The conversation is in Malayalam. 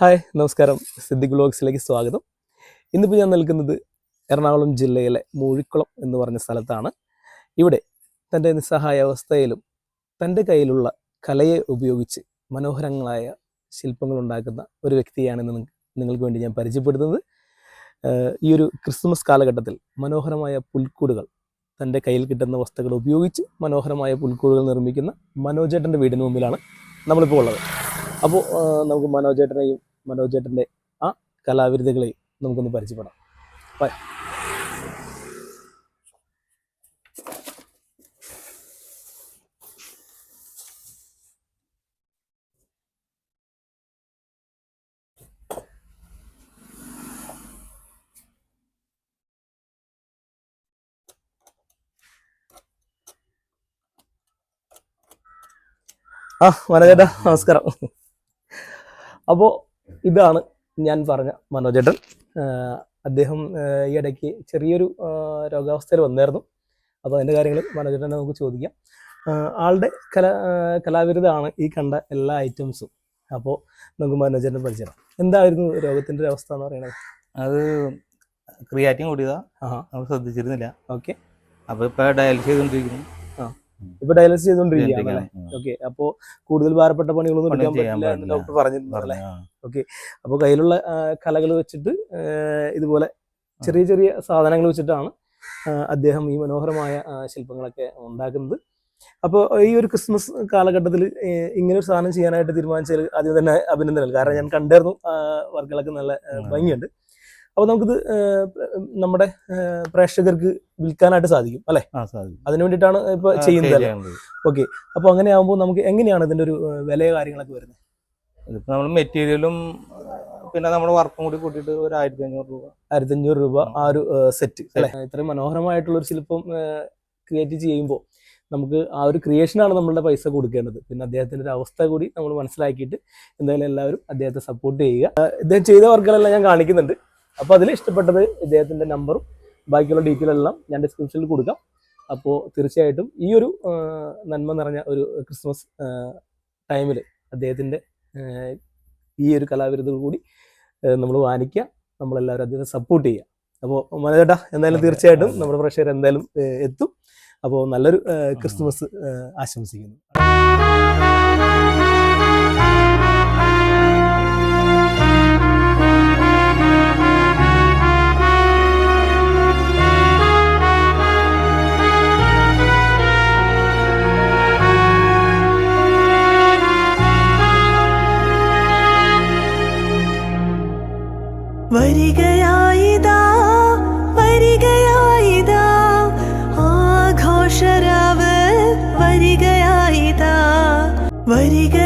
ഹായ് നമസ്കാരം. സിദ്ദിഖ് വ്ലോഗ്സിലേക്ക് സ്വാഗതം. ഇന്നിപ്പോൾ ഞാൻ നിൽക്കുന്നത് എറണാകുളം ജില്ലയിലെ മൂഴിക്കുളം എന്ന് പറഞ്ഞ സ്ഥലത്താണ്. ഇവിടെ തൻ്റെ നിസ്സഹായാവസ്ഥയിലും തൻ്റെ കയ്യിലുള്ള കലയെ ഉപയോഗിച്ച് മനോഹരങ്ങളായ ശില്പങ്ങൾ ഉണ്ടാക്കുന്ന ഒരു വ്യക്തിയാണ് നിങ്ങൾക്ക് വേണ്ടി ഞാൻ പരിചയപ്പെടുത്തുന്നത്. ഈ ഒരു ക്രിസ്മസ് കാലഘട്ടത്തിൽ മനോഹരമായ പുൽക്കൂടുകൾ തൻ്റെ കയ്യിൽ കിട്ടുന്ന വസ്തുക്കൾ ഉപയോഗിച്ച് മനോഹരമായ പുൽക്കൂടുകൾ നിർമ്മിക്കുന്ന മനോജേട്ടൻ്റെ വീടിന് മുമ്പിലാണ് നമ്മളിപ്പോൾ ഉള്ളത്. അപ്പോൾ നമുക്ക് മനോജേട്ടൻ്റെ ആ കലാവിരുദ്ധകളെയും നമുക്കൊന്ന് പരിചയപ്പെടാം. ബൈ. മനോജേട്ടാ നമസ്കാരം. അപ്പോൾ ഇതാണ് ഞാൻ പറഞ്ഞ മനോജേട്ടൻ. അദ്ദേഹം ഈ ഇടയ്ക്ക് ചെറിയൊരു രോഗാവസ്ഥയിൽ വന്നായിരുന്നു. അപ്പോൾ അതിൻ്റെ കാര്യങ്ങൾ മനോജേട്ടനെ നമുക്ക് ചോദിക്കാം. ആളുടെ കലാവിരുദ്ധമാണ് ഈ കണ്ട എല്ലാ ഐറ്റംസും. അപ്പോൾ നമുക്ക് മനോജേട്ടനെ പരിചയം. എന്തായിരുന്നു രോഗത്തിൻ്റെ ഒരു അവസ്ഥ എന്ന് പറയുന്നത്? അത് ക്രിയാറ്റിൻ കൂടിയതാ, നമ്മൾ ശ്രദ്ധിച്ചിരുന്നില്ല. ഓക്കെ. അപ്പോൾ ഇപ്പോൾ ഡയാലിസിസ് ചെയ്തുകൊണ്ടിരിക്കുന്നു. ഇപ്പൊ ഡയാലിസിസ് ചെയ്തുകൊണ്ടിരിക്കുകയാണ്. ഓക്കെ. അപ്പോൾ കൂടുതൽ ഭാരപ്പെട്ട പണികളൊന്നും എടുക്കാൻ പറ്റില്ല എന്ന് ഡോക്ടർ പറഞ്ഞിരുന്നു അല്ലേ? ഓക്കെ. അപ്പോൾ കയ്യിലുള്ള കലകൾ വെച്ചിട്ട് ഇതുപോലെ ചെറിയ ചെറിയ സാധനങ്ങൾ വെച്ചിട്ടാണ് അദ്ദേഹം ഈ മനോഹരമായ ശില്പങ്ങളൊക്കെ ഉണ്ടാക്കുന്നത്. അപ്പോൾ ഈ ഒരു ക്രിസ്മസ് കാലഘട്ടത്തിൽ ഇങ്ങനെ ഒരു സാധനം ചെയ്യാനായിട്ട് തീരുമാനിച്ചാൽ ആദ്യം തന്നെ അഭിനന്ദനങ്ങൾ. കാരണം ഞാൻ കണ്ടായിരുന്നു വർക്കുകളൊക്കെ നല്ല ഭംഗിയുണ്ട്. അപ്പോൾ നമുക്കിത് നമ്മുടെ പ്രേക്ഷകർക്ക് വിൽക്കാനായിട്ട് സാധിക്കും അല്ലേ? അതിനു വേണ്ടിയിട്ടാണ് ഇപ്പൊ ചെയ്യുന്നത്. ഓക്കെ. അപ്പോൾ അങ്ങനെ ആകുമ്പോൾ നമുക്ക് എങ്ങനെയാണ് ഇതിന്റെ ഒരു വില കാര്യങ്ങളൊക്കെ വരുന്നത്? ഇതിപ്പോ നമ്മൾ മെറ്റീരിയലും പിന്നെ നമ്മുടെ വർക്കും കൂടി കൂട്ടിയിട്ട് ഒരു 1500 രൂപ ആ ഒരു സെറ്റ് അല്ലേ? ഇത്രയും മനോഹരമായിട്ടുള്ള ഒരു ശില്പം ക്രിയേറ്റ് ചെയ്യുമ്പോൾ നമുക്ക് ആ ഒരു ക്രിയേഷനാണ് നമ്മളുടെ പൈസ കൊടുക്കേണ്ടത്. പിന്നെ അദ്ദേഹത്തിന്റെ ഒരു അവസ്ഥ കൂടി നമ്മൾ മനസ്സിലാക്കിയിട്ട് എന്തായാലും എല്ലാവരും അദ്ദേഹത്തെ സപ്പോർട്ട് ചെയ്യുക. ഇദ്ദേഹം ചെയ്ത വർക്കുകളെല്ലാം ഞാൻ കാണിക്കുന്നുണ്ട്. അപ്പോൾ അതിൽ ഇഷ്ടപ്പെട്ടത് ഇദ്ദേഹത്തിൻ്റെ നമ്പറും ബാക്കിയുള്ള ഡീറ്റെയിൽ എല്ലാം ഞാൻ ഡിസ്ക്രിപ്ഷനിൽ കൊടുക്കാം. അപ്പോൾ തീർച്ചയായിട്ടും ഈ ഒരു നന്മ നിറഞ്ഞ ഒരു ക്രിസ്മസ് ടൈമിൽ അദ്ദേഹത്തിൻ്റെ ഈ ഒരു കലാവിരുദ്ധ കൂടി നമ്മൾ മാനിക്കുക, നമ്മളെല്ലാവരും അദ്ദേഹത്തെ സപ്പോർട്ട് ചെയ്യുക. അപ്പോൾ മനോജേട്ടാ എന്തായാലും തീർച്ചയായിട്ടും നമ്മുടെ പ്രേക്ഷകർ എന്തായാലും എത്തും. അപ്പോൾ നല്ലൊരു ക്രിസ്മസ് ആശംസിക്കുന്നു. വരികയായിതാ വരികയായിതാ ആഘോഷരാവ് വരികയായിതാ വരിക